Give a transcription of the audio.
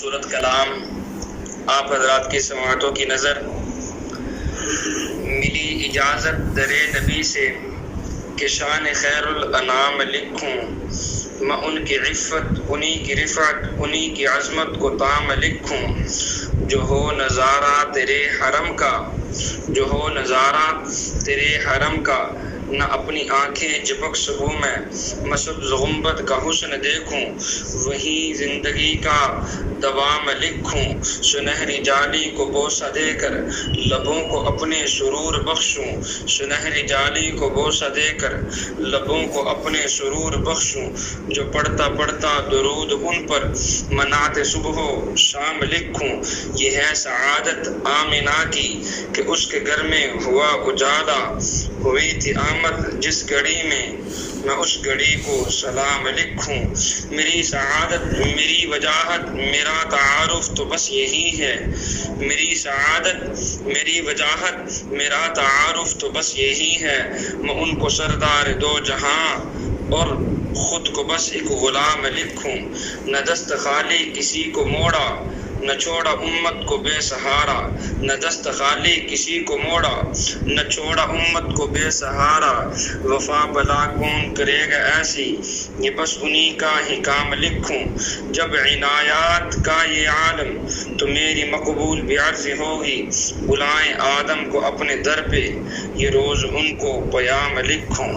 خوبصورت کلام آپ حضرات کی سماعتوں کی نظر ملی اجازت در نبی سے کہ شان خیر الانام لکھوں، میں ان کی عفت، انہی کی رفعت، انہی کی عظمت کو تام لکھوں۔ جو ہو نظارہ تیرے حرم کا، جو ہو نظارہ تیرے حرم کا، نہ اپنی آنکھیں جھپک سکوں میں سبز غنبد کا حسن دیکھوں، وہی زندگی کا دوام لکھوں۔ سنہری جالی کو بوسہ دے کر لبوں کو اپنے سرور بخشوں، سنہری جالی کو بوسہ دے کر لبوں کو اپنے سرور بخشوں۔ جو پڑھتا پڑھتا درود ان پر مناتے صبح و شام لکھوں۔ یہ ہے سعادت آمنہ کی کہ اس کے گھر میں ہوا اجالا، ہوئی تھی آمد جس گھڑی میں اس گھڑی کو سلام لکھوں۔ میری سعادت، میری وجاہت، میرا تعارف تو بس یہی ہے، میری سعادت، میری وجاہت، میرا تعارف تو بس یہی ہے۔ میں ان کو سردار دو جہاں اور خود کو بس ایک غلام لکھوں۔ نہ دست خالی کسی کو موڑا، نہ چھوڑا امت کو بے سہارا، نہ دست خالی کسی کو موڑا، نہ چھوڑا امت کو بے سہارا۔ وفا بلا کون کرے گا ایسی، یہ بس انہی کا ہی کام لکھوں۔ جب عنایات کا یہ عالم تو میری مقبول بھی عرض ہوگی، بلائیں آدم کو اپنے در پہ، یہ روز ان کو پیام لکھوں۔